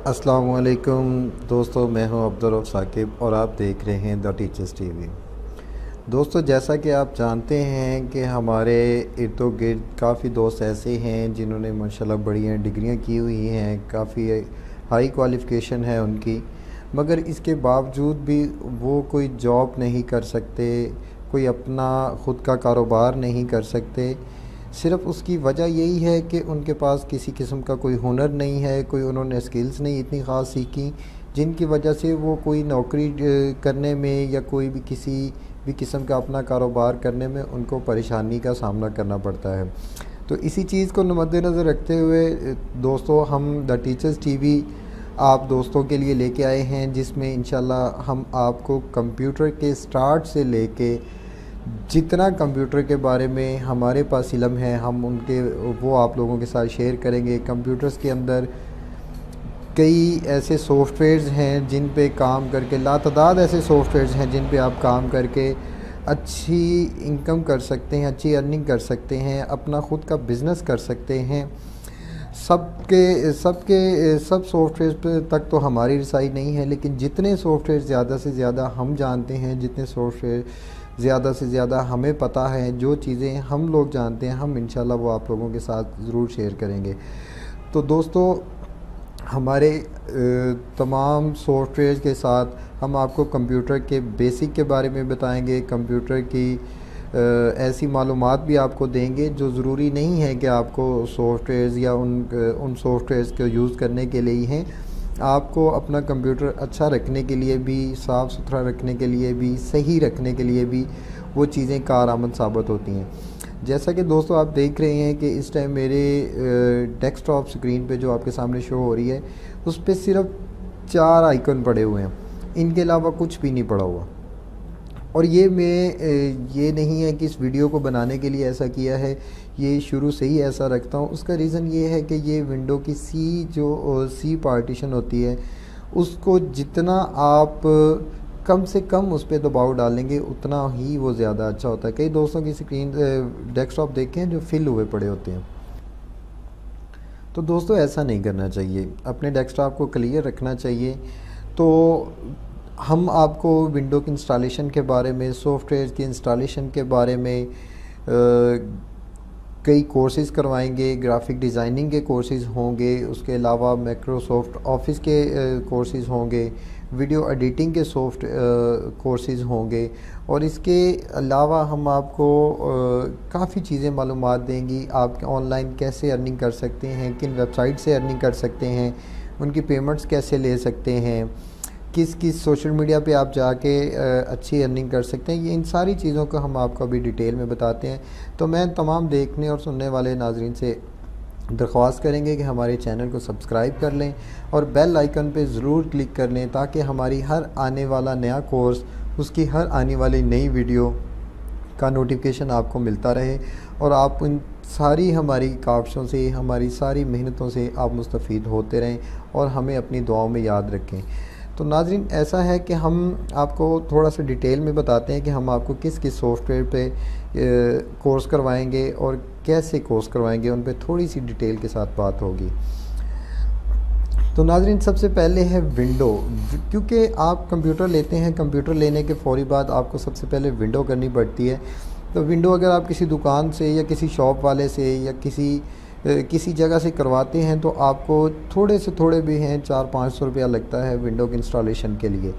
अस्सलाम वालेकुम दोस्तों, मैं हूं अब्दुल साकिब और आप देख रहे हैं द टीचर्स टीवी। दोस्तों, जैसा कि आप जानते हैं कि हमारे इर्दो गिर्द काफ़ी दोस्त ऐसे हैं जिन्होंने माशाल्लाह बढ़िया डिग्रियां की हुई हैं, काफ़ी हाई क्वालिफ़िकेशन है उनकी, मगर इसके बावजूद भी वो कोई जॉब नहीं कर सकते, कोई अपना ख़ुद का कारोबार नहीं कर सकते। सिर्फ़ उसकी वजह यही है कि उनके पास किसी किस्म का कोई हुनर नहीं है, कोई उन्होंने स्किल्स नहीं इतनी ख़ास सीखी, जिनकी वजह से वो कोई नौकरी करने में या कोई भी किसी भी किस्म का अपना कारोबार करने में उनको परेशानी का सामना करना पड़ता है। तो इसी चीज़ को मद्देनज़र रखते हुए दोस्तों, हम द टीचर्स टीवी आप दोस्तों के लिए लेके आए हैं, जिसमें इंशाल्लाह हम आपको कंप्यूटर के स्टार्ट से लेके जितना कंप्यूटर के बारे में हमारे पास इल्म है हम उनके वो आप लोगों के साथ शेयर करेंगे। कंप्यूटर्स के अंदर कई ऐसे सॉफ्टवेयर्स हैं जिन पे काम करके, लातादाद ऐसे सॉफ्टवेयर्स हैं जिन पे आप काम करके अच्छी इनकम कर सकते हैं, अच्छी अर्निंग कर सकते हैं, अपना ख़ुद का बिज़नेस कर सकते हैं। सब सॉफ्टवेयर तक तो हमारी रसाई नहीं है, लेकिन जितने सॉफ्टवेयर ज़्यादा से ज़्यादा हम जानते हैं, जितने सॉफ्टवेयर ज़्यादा से ज़्यादा हमें पता है, जो चीज़ें हम लोग जानते हैं, हम इंशाल्लाह वो आप लोगों के साथ ज़रूर शेयर करेंगे। तो दोस्तों, हमारे तमाम सॉफ्टवेयर के साथ हम आपको कंप्यूटर के बेसिक के बारे में बताएंगे, कंप्यूटर की ऐसी मालूमात भी आपको देंगे जो ज़रूरी नहीं है कि आपको सॉफ्टवेयर्स या उन सॉफ्टवेयर्स को यूज़ करने के लिए ही हैं। आपको अपना कंप्यूटर अच्छा रखने के लिए भी, साफ़ सुथरा रखने के लिए भी, सही रखने के लिए भी वो चीज़ें कारआमद साबित होती हैं। जैसा कि दोस्तों आप देख रहे हैं कि इस टाइम मेरे डेस्कटॉप स्क्रीन पे जो आपके सामने शो हो रही है, उस पर सिर्फ 4 आइकन पड़े हुए हैं, इनके अलावा कुछ भी नहीं पड़ा हुआ। और ये नहीं है कि इस वीडियो को बनाने के लिए ऐसा किया है, ये शुरू से ही ऐसा रखता हूँ। उसका रीज़न ये है कि ये विंडो की सी पार्टीशन होती है, उसको जितना आप कम से कम उस पर दबाव डालेंगे उतना ही वो ज़्यादा अच्छा होता है। कई दोस्तों की स्क्रीन डेस्कटॉप देखे हैं जो फिल हुए पड़े होते हैं। तो दोस्तों, ऐसा नहीं करना चाहिए, अपने डेस्कटॉप को क्लियर रखना चाहिए। तो हम आपको विंडो की इंस्टॉलेशन के बारे में, सॉफ्टवेयर की इंस्टॉलेशन के बारे में कई कोर्सेज़ करवाएंगे। ग्राफिक डिज़ाइनिंग के कोर्सेज़ होंगे, उसके अलावा माइक्रोसॉफ्ट ऑफिस के कोर्सेज़ होंगे, वीडियो एडिटिंग के कोर्सेज़ होंगे, और इसके अलावा हम आपको काफ़ी चीज़ें मालूमात देंगी। आप ऑनलाइन कैसे अर्निंग कर सकते हैं, किन वेबसाइट से अर्निंग कर सकते हैं, उनकी पेमेंट्स कैसे ले सकते हैं, किस किस सोशल मीडिया पे आप जाके अच्छी अर्निंग कर सकते हैं। ये इन सारी चीज़ों को हम आपको अभी डिटेल में बताते हैं। तो मैं तमाम देखने और सुनने वाले नाज़रीन से दरख्वास्त करेंगे कि हमारे चैनल को सब्सक्राइब कर लें और बेल आइकन पे ज़रूर क्लिक कर लें, ताकि हमारी हर आने वाला नया कोर्स, उसकी हर आने वाली नई वीडियो का नोटिफिकेशन आपको मिलता रहे और आप इन सारी हमारी काविशों से, हमारी सारी मेहनतों से आप मुस्तफ़ीद होते रहें और हमें अपनी दुआओं में याद रखें। तो नाज़रीन, ऐसा है कि हम आपको थोड़ा सा डिटेल में बताते हैं कि हम आपको किस किस सॉफ्टवेयर पे कोर्स करवाएंगे और कैसे कोर्स करवाएंगे, उन पे थोड़ी सी डिटेल के साथ बात होगी। तो नाज़रीन, सबसे पहले है विंडो। क्योंकि आप कंप्यूटर लेते हैं, कंप्यूटर लेने के फ़ौरी बाद आपको सबसे पहले विंडो करनी पड़ती है। तो विंडो अगर आप किसी दुकान से या किसी शॉप वाले से या किसी जगह से करवाते हैं तो आपको थोड़े से थोड़े भी हैं 400-500 रुपया लगता है विंडो की इंस्टॉलेशन के लिए।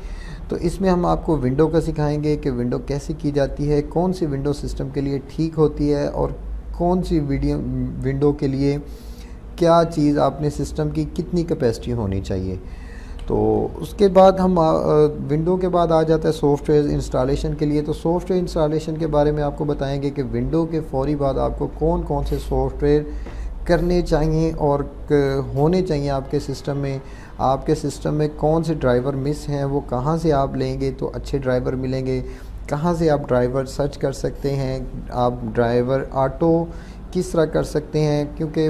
तो इसमें हम आपको विंडो का सिखाएंगे कि विंडो कैसे की जाती है, कौन सी विंडो सिस्टम के लिए ठीक होती है और कौन सी विंडो के लिए क्या चीज़ आपने सिस्टम की कितनी कैपेसिटी होनी चाहिए। तो उसके बाद हम विंडो के बाद आ जाता है सॉफ्टवेयर इंस्टॉलेशन के लिए। तो सॉफ्टवेयर इंस्टॉलेशन के बारे में आपको बताएंगे कि विंडो के फ़ौरी बाद आपको कौन कौन से सॉफ्टवेयर करने चाहिए और होने चाहिए आपके सिस्टम में। आपके सिस्टम में कौन से ड्राइवर मिस हैं, वो कहाँ से आप लेंगे तो अच्छे ड्राइवर मिलेंगे, कहाँ से आप ड्राइवर सर्च कर सकते हैं, आप ड्राइवर ऑटो किस तरह कर सकते हैं। क्योंकि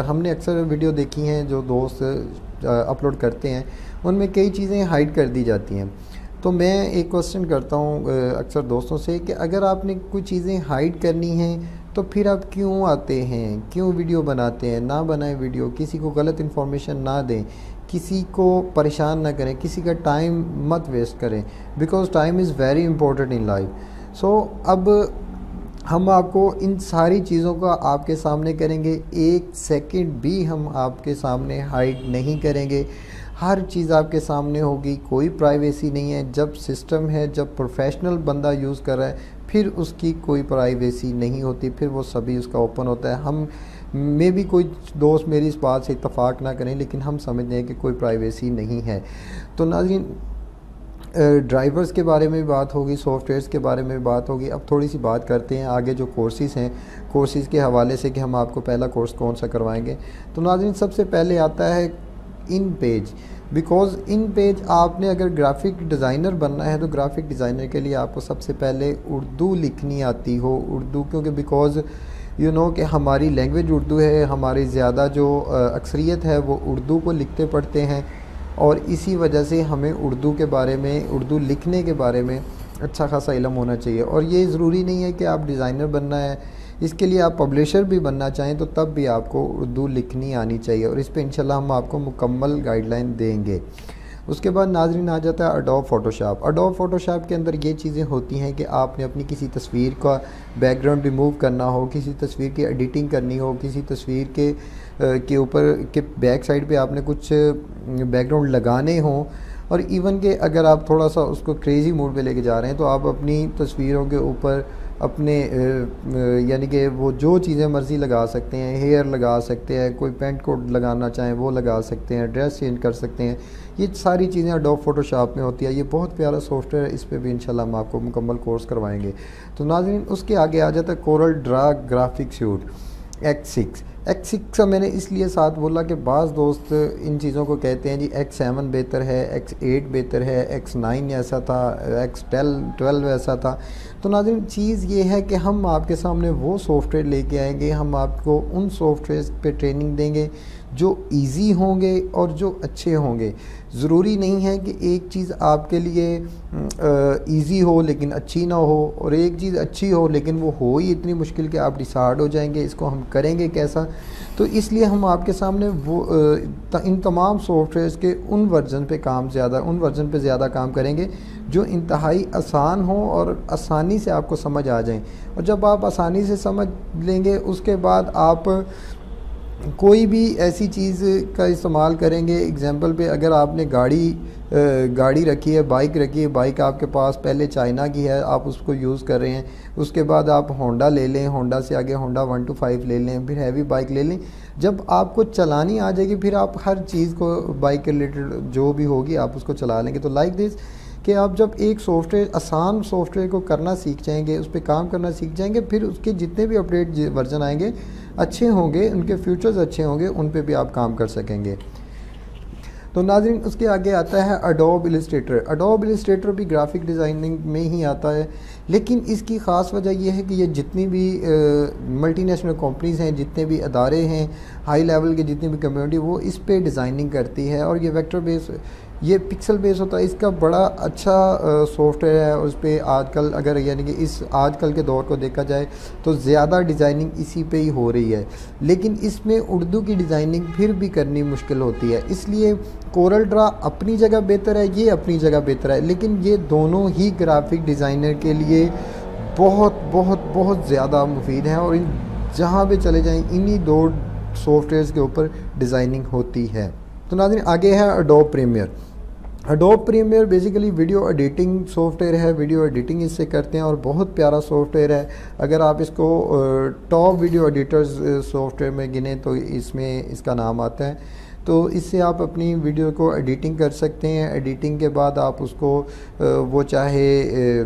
हमने अक्सर वीडियो देखी हैं जो दोस्त अपलोड करते हैं, उनमें कई चीज़ें हाइड कर दी जाती हैं। तो मैं एक क्वेश्चन करता हूँ अक्सर दोस्तों से कि अगर आपने कुछ चीज़ें हाइड करनी हैं तो फिर आप क्यों आते हैं, क्यों वीडियो बनाते हैं। ना बनाएं वीडियो, किसी को गलत इन्फॉर्मेशन ना दें, किसी को परेशान ना करें, किसी का टाइम मत वेस्ट करें, because time is very important in life. So अब हम आपको इन सारी चीज़ों का आपके सामने करेंगे, एक सेकंड भी हम आपके सामने हाइड नहीं करेंगे, हर चीज़ आपके सामने होगी, कोई प्राइवेसी नहीं है। जब सिस्टम है, जब प्रोफेशनल बंदा यूज़ कर रहा है, फिर उसकी कोई प्राइवेसी नहीं होती, फिर वो सभी उसका ओपन होता है। हम में भी कोई दोस्त मेरी इस बात से इत्तफाक ना करें, लेकिन हम समझते हैं कि कोई प्राइवेसी नहीं है। तो नाज़रीन, ड्राइवर्स के बारे में बात होगी, सॉफ्टवेयर्स के बारे में बात होगी। अब थोड़ी सी बात करते हैं आगे जो कोर्सेज़ हैं, कोर्सेज़ के हवाले से कि हम आपको पहला कोर्स कौन सा करवाएंगे। तो नाज़रीन, सबसे पहले आता है इन पेज, बिकॉज़ इन पेज आपने अगर ग्राफिक डिज़ाइनर बनना है तो ग्राफिक डिज़ाइनर के लिए आपको सबसे पहले उर्दू लिखनी आती हो, उर्दू, क्योंकि बिकॉज़ यू नो कि हमारी लैंग्वेज उर्दू है, हमारी ज़्यादा जो अक्सरियत है वो उर्दू को लिखते पढ़ते हैं, और इसी वजह से हमें उर्दू के बारे में, उर्दू लिखने के बारे में अच्छा खासा इल्म होना चाहिए। और ये ज़रूरी नहीं है कि आप डिज़ाइनर बनना है, इसके लिए आप पब्लिशर भी बनना चाहें तो तब भी आपको उर्दू लिखनी आनी चाहिए, और इस पे इंशाल्लाह हम आपको मुकम्मल गाइडलाइन देंगे। उसके बाद नाज़रीन आ जाता है अडोब फ़ोटोशॉप। अडोब फ़ोटोशॉप के अंदर ये चीज़ें होती हैं कि आपने अपनी किसी तस्वीर का बैकग्राउंड रिमूव करना हो, किसी तस्वीर की एडिटिंग करनी हो, किसी तस्वीर के ऊपर के बैक साइड पे आपने कुछ बैकग्राउंड लगाने हों, और इवन के अगर आप थोड़ा सा उसको क्रेज़ी मूड पे लेके जा रहे हैं तो आप अपनी तस्वीरों के ऊपर अपने यानी कि वो जो चीज़ें मर्ज़ी लगा सकते हैं, हेयर लगा सकते हैं, कोई पेंट कोड लगाना चाहें वो लगा सकते हैं, ड्रेस चेंज कर सकते हैं। ये सारी चीज़ें अडोब फ़ोटोशॉप में होती है। ये बहुत प्यारा सॉफ्टवेयर है, इस पे भी इंशाल्लाह हम आपको मुकम्मल कोर्स करवाएंगे। तो नाज़रीन, उसके आगे आ जाता है Corel Draw graphic suit X6। X6 का मैंने इसलिए साथ बोला कि बाज़ दोस्त इन चीज़ों को कहते हैं जी X7 बेहतर है, X8 बेहतर है, X9 ऐसा था, X12 ऐसा था। तो नाज़रीन, चीज़ ये है कि हम आपके सामने वो सॉफ्टवेयर लेके आएंगे, हम आपको उन सॉफ्टवेयर पे ट्रेनिंग देंगे जो इजी होंगे और जो अच्छे होंगे। ज़रूरी नहीं है कि एक चीज़ आपके लिए इजी हो लेकिन अच्छी ना हो, और एक चीज़ अच्छी हो लेकिन वो हो ही इतनी मुश्किल कि आप डिसाइड हो जाएंगे इसको हम करेंगे कैसा। तो इसलिए हम आपके सामने वो इन तमाम सॉफ्टवेयर्स के उन वर्जन पे ज़्यादा काम करेंगे जो इंतहाई आसान हो और आसानी से आपको समझ आ जाएं। और जब आप आसानी से समझ लेंगे, उसके बाद आप कोई भी ऐसी चीज़ का इस्तेमाल करेंगे। एग्जांपल पे अगर आपने गाड़ी रखी है, बाइक रखी है, बाइक आपके पास पहले चाइना की है, आप उसको यूज़ कर रहे हैं, उसके बाद आप होंडा ले लें, होंडा से आगे होंडा 125 ले लें, फिर हैवी बाइक ले लें। जब आपको चलानी आ जाएगी फिर आप हर चीज़ को बाइक के रिलेटेड जो भी होगी आप उसको चला लेंगे। तो लाइक दिस कि आप जब एक सॉफ्टवेयर, आसान सॉफ्टवेयर को करना सीख जाएंगे, उस पर काम करना सीख जाएंगे, फिर उसके जितने भी अपडेट वर्जन आएंगे अच्छे होंगे, उनके फ्यूचर्स अच्छे होंगे, उन पे भी आप काम कर सकेंगे। तो नाज़रीन, उसके आगे आता है अडोब इलस्ट्रेटर। अडोब इलस्ट्रेटर भी ग्राफिक डिज़ाइनिंग में ही आता है, लेकिन इसकी ख़ास वजह यह है कि ये जितनी भी मल्टीनेशनल कंपनीज़ हैं, जितने भी अदारे हैं, हाई लेवल के जितनी भी कम्युनिटी, वो इस पे डिज़ाइनिंग करती है। और ये वेक्टर बेस, ये पिक्सल बेस होता है, इसका बड़ा अच्छा सॉफ्टवेयर है। उस पर आजकल अगर यानी कि इस आजकल के दौर को देखा जाए तो ज़्यादा डिज़ाइनिंग इसी पे ही हो रही है, लेकिन इसमें उर्दू की डिज़ाइनिंग फिर भी करनी मुश्किल होती है। इसलिए कोरल ड्रा अपनी जगह बेहतर है, ये अपनी जगह बेहतर है, लेकिन ये दोनों ही ग्राफिक डिज़ाइनर के लिए बहुत बहुत बहुत ज़्यादा मुफीद हैं, और इन जहाँ पे चले जाएँ इन्हीं दो सॉफ्टवेयर्स के ऊपर डिज़ाइनिंग होती है। तो नाज़रीन, आगे है Adobe Premiere. Adobe Premiere basically video editing software है, वीडियो एडिटिंग इससे करते हैं और बहुत प्यारा सॉफ्टवेयर है। अगर आप इसको टॉप वीडियो एडिटर्स सॉफ्टवेयर में गिने तो इसमें इसका नाम आता है। तो इससे आप अपनी वीडियो को एडिटिंग कर सकते हैं। एडिटिंग के बाद आप उसको वो चाहे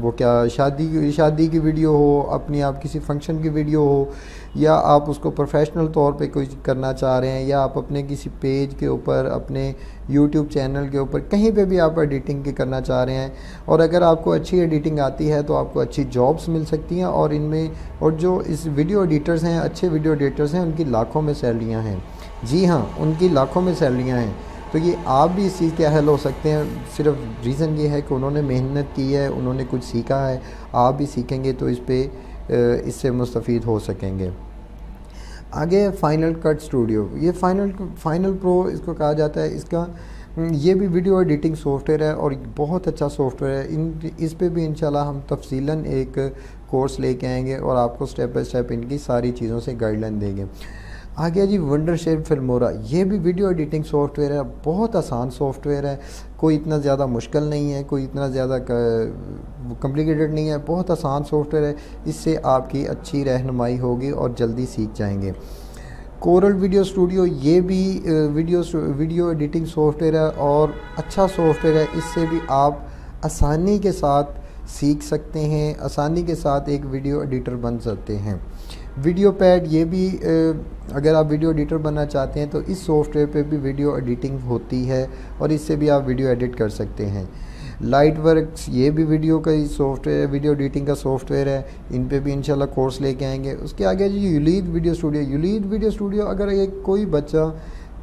वो क्या शादी की वीडियो हो, अपनी आप किसी फंक्शन की वीडियो हो, या आप उसको प्रोफेशनल तौर पे कोई करना चाह रहे हैं, या आप अपने किसी पेज के ऊपर, अपने यूट्यूब चैनल के ऊपर, कहीं पे भी आप एडिटिंग की करना चाह रहे हैं, और अगर आपको अच्छी एडिटिंग आती है तो आपको अच्छी जॉब्स मिल सकती हैं। और इनमें, और जो इस वीडियो एडिटर्स हैं, अच्छे वीडियो एडिटर्स हैं, उनकी लाखों में सैलरियाँ हैं। जी हाँ, उनकी लाखों में सैलरियाँ हैं। तो ये आप भी इस चीज़ के अहल हो सकते हैं। सिर्फ रीज़न ये है कि उन्होंने मेहनत की है, उन्होंने कुछ सीखा है। आप भी सीखेंगे तो इससे मुस्तफ़ीद हो सकेंगे। आगे है फाइनल कट स्टूडियो। ये फाइनल प्रो इसको कहा जाता है। इसका ये भी वीडियो एडिटिंग सॉफ्टवेयर है और बहुत अच्छा सॉफ्टवेयर है। इस पे भी इंशाल्लाह हम तफसीलन एक कोर्स लेके आएंगे और आपको स्टेप बाय स्टेप इनकी सारी चीज़ों से गाइडलाइन देंगे। आ गया जी वंडरशेप फिल्मोरा। ये भी वीडियो एडिटिंग सॉफ्टवेयर है, बहुत आसान सॉफ्टवेयर है, कोई इतना ज़्यादा मुश्किल नहीं है, कोई इतना ज़्यादा कॉम्प्लिकेटेड नहीं है, बहुत आसान सॉफ्टवेयर है। इससे आपकी अच्छी रहनुमाई होगी और जल्दी सीख जाएंगे। कोरल वीडियो स्टूडियो, ये भी वीडियो एडिटिंग सॉफ्टवेयर है और अच्छा सॉफ्टवेयर है। इससे भी आप आसानी के साथ सीख सकते हैं, आसानी के साथ एक वीडियो एडिटर बन सकते हैं। वीडियो पैड, ये भी अगर आप वीडियो एडिटर बनना चाहते हैं तो इस सॉफ्टवेयर पे भी वीडियो एडिटिंग होती है और इससे भी आप वीडियो एडिट कर सकते हैं। लाइट वर्क्स, ये भी वीडियो का ही सॉफ्टवेयर, वीडियो एडिटिंग का सॉफ्टवेयर है। इन पे भी इंशाल्लाह कोर्स लेके आएंगे। उसके आगे जी यूलीद वीडियो स्टूडियो। यूलीद वीडियो स्टूडियो, अगर एक कोई बच्चा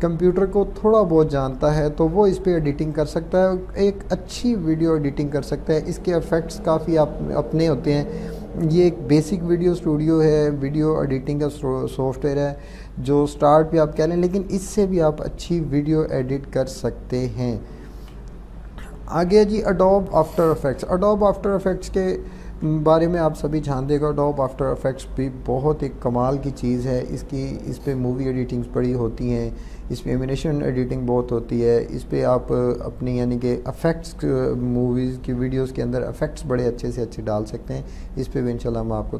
कंप्यूटर को थोड़ा बहुत जानता है तो वो इस पे एडिटिंग कर सकता है, एक अच्छी वीडियो एडिटिंग कर सकता है। इसके इफ़ेक्ट्स काफ़ी अपने होते हैं। ये एक बेसिक वीडियो स्टूडियो है, वीडियो एडिटिंग का सॉफ्टवेयर है जो स्टार्ट पे आप कह लें, लेकिन इससे भी आप अच्छी वीडियो एडिट कर सकते हैं। आगे जी Adobe After Effects. Adobe After Effects के बारे में आप सभी जानते हो। एडोब आफ्टर इफेक्ट्स भी बहुत एक कमाल की चीज़ है। इस पे मूवी एडिटिंग्स बड़ी होती हैं, इस पे एनिमेशन एडिटिंग बहुत होती है। इस पे आप अपनी यानी कि इफ़ेक्ट्स मूवीज़ की वीडियोस के अंदर इफ़ेक्ट्स बड़े अच्छे से अच्छे डाल सकते हैं। इस पे भी इंशाल्लाह हम आपको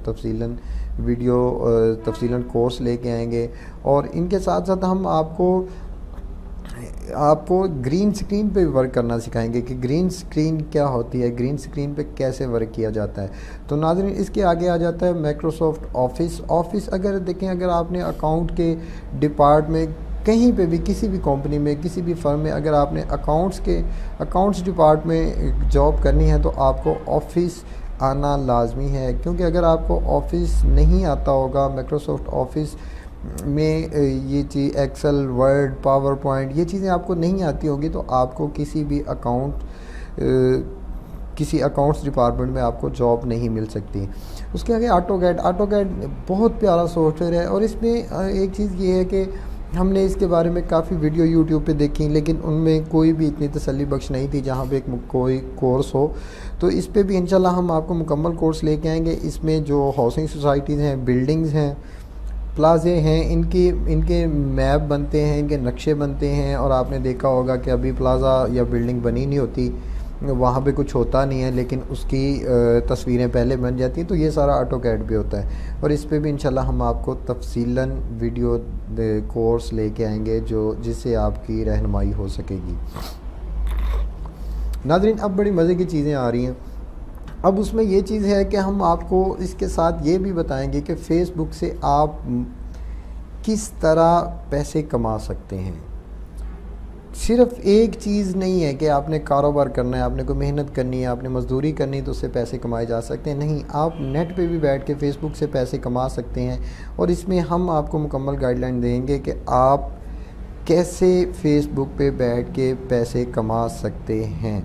तफसीलन कोर्स लेके आएंगे और इनके साथ साथ हम आपको ग्रीन स्क्रीन पे वर्क करना सिखाएंगे कि ग्रीन स्क्रीन क्या होती है, ग्रीन स्क्रीन पे कैसे वर्क किया जाता है। तो नाज़रीन, इसके आगे आ जाता है माइक्रोसॉफ्ट ऑफिस। अगर देखें, अगर आपने अकाउंट के डिपार्टमेंट कहीं पे भी, किसी भी कंपनी में, किसी भी फर्म में अगर आपने अकाउंट्स डिपार्ट में जॉब करनी है तो आपको ऑफिस आना लाजमी है। क्योंकि अगर आपको ऑफिस नहीं आता होगा, माइक्रोसॉफ्ट ऑफिस में ये चीज़ एक्सेल, वर्ड, पावर पॉइंट, ये चीज़ें आपको नहीं आती होंगी तो आपको किसी अकाउंट्स डिपार्टमेंट में आपको जॉब नहीं मिल सकती। उसके आगे ऑटोकैड बहुत प्यारा सॉफ्टवेयर है और इसमें एक चीज़ ये है कि हमने इसके बारे में काफ़ी वीडियो यूट्यूब पे देखी, लेकिन उनमें कोई भी इतनी तसल्ली बख्श नहीं थी जहाँ पे कोई कोर्स हो। तो इस पे भी इंशाल्लाह हम आपको मुकम्मल कोर्स लेके आएंगे। इसमें जो हाउसिंग सोसाइटीज़ हैं, बिल्डिंग्स हैं, प्लाजे हैं, इनके मैप बनते हैं, इनके नक्शे बनते हैं। और आपने देखा होगा कि अभी प्लाज़ा या बिल्डिंग बनी नहीं होती, वहाँ पे कुछ होता नहीं है, लेकिन उसकी तस्वीरें पहले बन जाती हैं। तो ये सारा ऑटोकैड पे होता है और इस पे भी इंशाल्लाह हम आपको तफसीलन वीडियो कोर्स लेके आएंगे जिससे आपकी रहनुमाई हो सकेगी। नाज़रीन, अब बड़ी मज़े की चीज़ें आ रही हैं। अब उसमें ये चीज़ है कि हम आपको इसके साथ ये भी बताएंगे कि फ़ेसबुक से आप किस तरह पैसे कमा सकते हैं। सिर्फ एक चीज़ नहीं है कि आपने कारोबार करना है, आपने कोई मेहनत करनी है, आपने मजदूरी करनी है तो उससे पैसे कमाए जा सकते हैं। नहीं, आप नेट पे भी बैठ के फ़ेसबुक से पैसे कमा सकते हैं और इसमें हम आपको मुकम्मल गाइडलाइन देंगे कि आप कैसे फ़ेसबुक पे बैठ के पैसे कमा सकते हैं।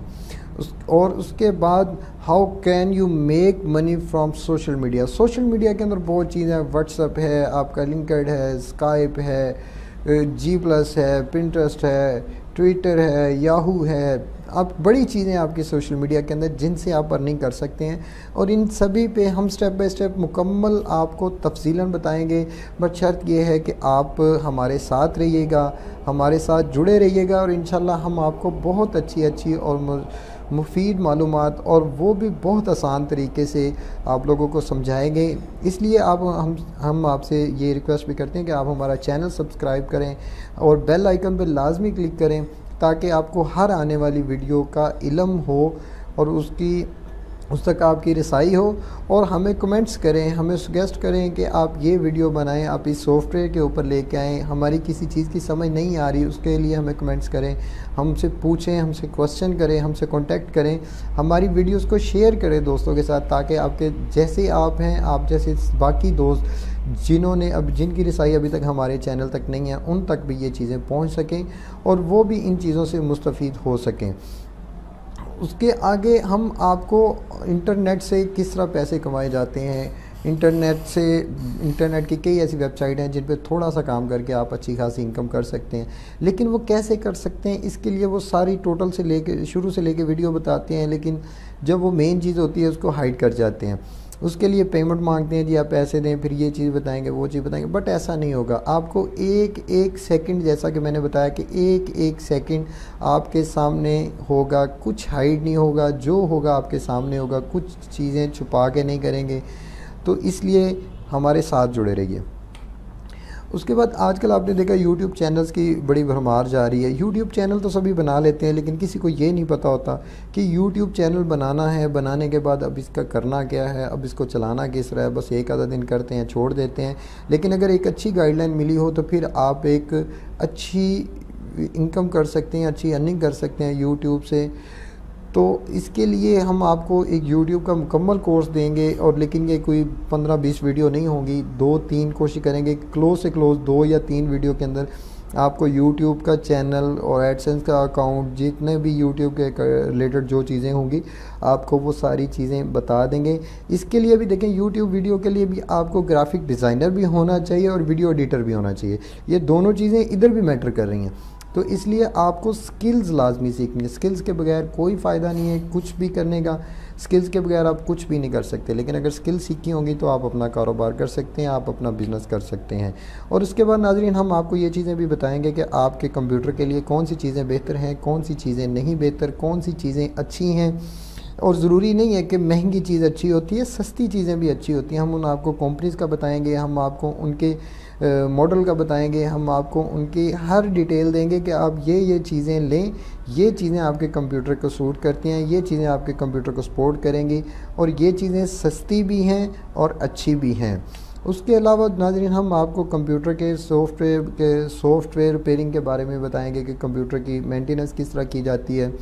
और उसके बाद how can you make money from social media. Social media के अंदर बहुत चीज़ें हैं, व्हाट्सएप है, आपका लिंक्डइन है, स्काइप है, G+ है, पिंटरेस्ट है, ट्विटर है, याहू है। आप बड़ी चीज़ें आपकी सोशल मीडिया के अंदर जिनसे आप अर्निंग कर सकते हैं और इन सभी पे हम स्टेप बाय स्टेप मुकम्मल आपको तफसीलन बताएंगे। बट शर्त ये है कि आप हमारे साथ रहिएगा, हमारे साथ जुड़े रहिएगा और इंशाल्लाह हम आपको बहुत अच्छी और मुफीद मालूमात और वो भी बहुत आसान तरीके से आप लोगों को समझाएंगे। इसलिए हम आपसे ये रिक्वेस्ट भी करते हैं कि आप हमारा चैनल सब्सक्राइब करें और बेल आइकन पर लाजमी क्लिक करें ताकि आपको हर आने वाली वीडियो का इल्म हो और उस तक आपकी रसाई हो। और हमें कमेंट्स करें, हमें सजेस्ट करें कि आप ये वीडियो बनाएं, आप इस सॉफ्टवेयर के ऊपर लेके आएँ। हमारी किसी चीज़ की समझ नहीं आ रही, उसके लिए हमें कमेंट्स करें, हमसे पूछें, हमसे क्वेश्चन करें, हमसे कांटेक्ट करें, हमारी वीडियोस को शेयर करें दोस्तों के साथ ताकि आपके जैसे आप हैं, आप जैसे बाकी दोस्त जिनकी रसाई अभी तक हमारे चैनल तक नहीं है, उन तक भी ये चीज़ें पहुँच सकें और वो भी इन चीज़ों से मुस्तफ़ीद हो सकें। उसके आगे हम आपको इंटरनेट से किस तरह पैसे कमाए जाते हैं, इंटरनेट की कई ऐसी वेबसाइट हैं जिन पे थोड़ा सा काम करके आप अच्छी खासी इनकम कर सकते हैं। लेकिन वो कैसे कर सकते हैं, इसके लिए वो सारी टोटल से लेके शुरू से लेके वीडियो बताते हैं, लेकिन जब वो मेन चीज़ होती है उसको हाइड कर जाते हैं। उसके लिए पेमेंट मांगते हैं, जी आप पैसे दें फिर ये चीज़ बताएंगे वो चीज़ बताएंगे, बट ऐसा नहीं होगा। आपको एक एक सेकंड, जैसा कि मैंने बताया कि एक एक सेकंड आपके सामने होगा, कुछ हाइड नहीं होगा, जो होगा आपके सामने होगा, कुछ चीज़ें छुपा के नहीं करेंगे। तो इसलिए हमारे साथ जुड़े रहिए। उसके बाद आजकल आपने देखा यूट्यूब चैनल्स की बड़ी भरमार जा रही है। यूट्यूब चैनल तो सभी बना लेते हैं, लेकिन किसी को ये नहीं पता होता कि यूट्यूब चैनल बनाना है, बनाने के बाद अब इसका करना क्या है, अब इसको चलाना किस तरह है। बस एक आधा दिन करते हैं, छोड़ देते हैं। लेकिन अगर एक अच्छी गाइडलाइन मिली हो तो फिर आप एक अच्छी इनकम कर सकते हैं, अच्छी अर्निंग कर सकते हैं यूट्यूब से। तो इसके लिए हम आपको एक यूट्यूब का मुकम्मल कोर्स देंगे, और लेकिन ये कोई 15-20 वीडियो नहीं होंगी, 2-3 कोशिश करेंगे क्लोज से क्लोज 2 या 3 वीडियो के अंदर आपको यूट्यूब का चैनल और एडसेंस का अकाउंट, जितने भी यूट्यूब के रिलेटेड जो चीज़ें होंगी आपको वो सारी चीज़ें बता देंगे। इसके लिए भी देखें, यूट्यूब वीडियो के लिए भी आपको ग्राफिक डिज़ाइनर भी होना चाहिए और वीडियो एडिटर भी होना चाहिए। ये दोनों चीज़ें इधर भी मैटर कर रही हैं। तो इसलिए आपको स्किल्स लाजमी सीखनी है। स्किल्स के बगैर कोई फ़ायदा नहीं है कुछ भी करने का। स्किल्स के बगैर आप कुछ भी नहीं कर सकते, लेकिन अगर स्किल सीखी होंगी तो आप अपना कारोबार कर सकते हैं, आप अपना बिज़नेस कर सकते हैं। और उसके बाद नाज़रीन, हम आपको ये चीज़ें भी बताएंगे कि आपके कंप्यूटर के लिए कौन सी चीज़ें बेहतर हैं, कौन सी चीज़ें नहीं बेहतर, कौन सी चीज़ें अच्छी हैं। और ज़रूरी नहीं है कि महंगी चीज़ अच्छी होती है, सस्ती चीज़ें भी अच्छी होती हैं। हम आपको कंपनीज़ का बताएंगे, हम आपको उनके मॉडल का बताएंगे, हम आपको उनकी हर डिटेल देंगे कि आप ये चीज़ें लें, ये चीज़ें आपके कंप्यूटर को सूट करती हैं, ये चीज़ें आपके कंप्यूटर को सपोर्ट करेंगी, और ये चीज़ें सस्ती भी हैं और अच्छी भी हैं। उसके अलावा नाज़रीन, हम आपको कंप्यूटर के सॉफ्टवेयर रिपेयरिंग के बारे में बताएंगे कि कंप्यूटर की मेंटेनेंस किस तरह की जाती है।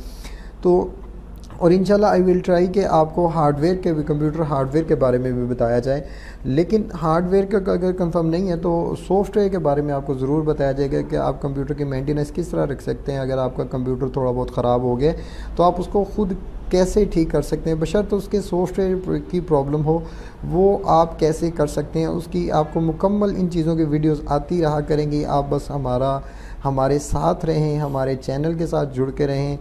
तो और इंशाल्लाह आई विल ट्राई कि आपको हार्डवेयर के भी, कंप्यूटर हार्डवेयर के बारे में भी बताया जाए। लेकिन हार्डवेयर का अगर कंफर्म नहीं है तो सॉफ्टवेयर के बारे में आपको ज़रूर बताया जाएगा कि आप कंप्यूटर की मेंटेनेंस किस तरह रख सकते हैं। अगर आपका कंप्यूटर थोड़ा बहुत ख़राब हो गया तो आप उसको ख़ुद कैसे ठीक कर सकते हैं, बशर्ते उसके सॉफ्टवेयर की प्रॉब्लम हो, वो आप कैसे कर सकते हैं। उसकी आपको मुकम्मल इन चीज़ों की वीडियोस आती रहा करेंगी। आप बस हमारे साथ रहें, हमारे चैनल के साथ जुड़ के रहें।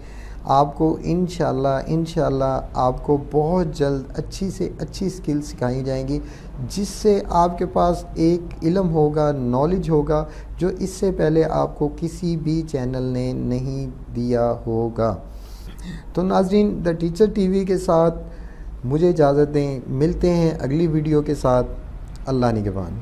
आपको इंशाल्लाह आपको बहुत जल्द अच्छी से अच्छी स्किल सिखाई जाएंगी, जिससे आपके पास एक इल्म होगा, नॉलेज होगा, जो इससे पहले आपको किसी भी चैनल ने नहीं दिया होगा। तो नाज़रीन, द टीचर टीवी के साथ मुझे इजाज़त दें। मिलते हैं अगली वीडियो के साथ। अल्लाह निगहबान।